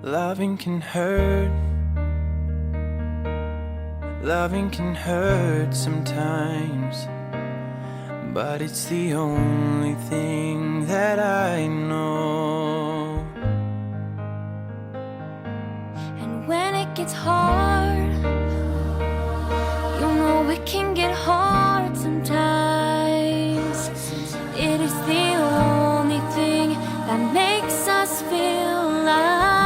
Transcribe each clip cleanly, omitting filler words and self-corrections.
Loving can hurt. Loving can hurt sometimes, but it's the only thing that I know. And when it gets hard, you know it can get hard sometimes. It is the only thing that makes us feel alive.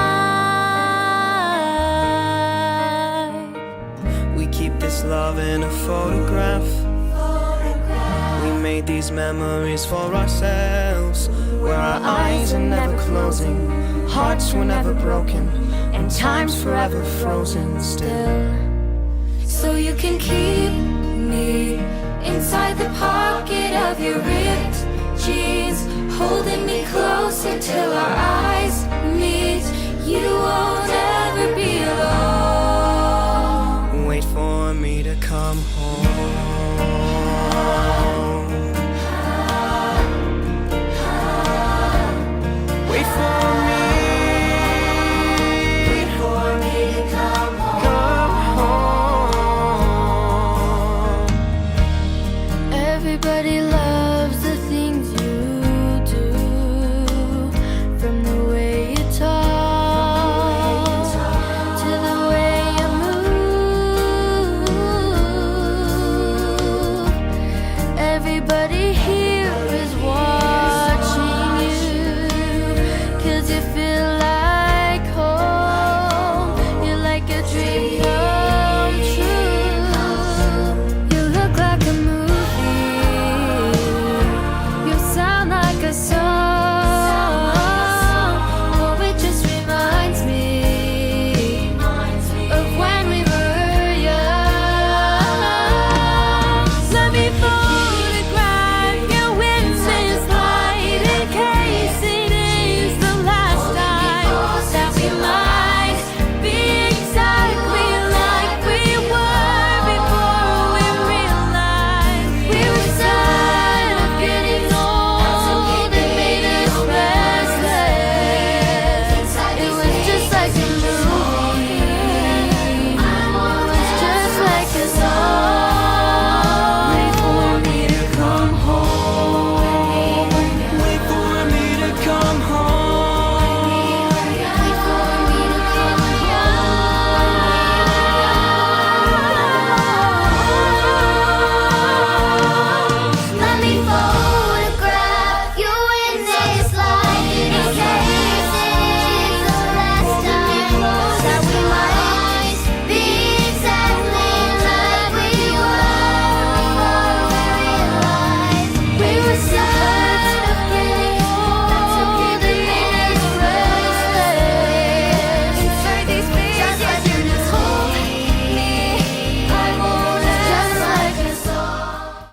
We keep this love in a photograph. We made these memories for ourselves, where our eyes are never closing, hearts were never broken, and time's forever frozen still. So you can keep me inside the pocket of your ripped jeans, holding me closer till our eyes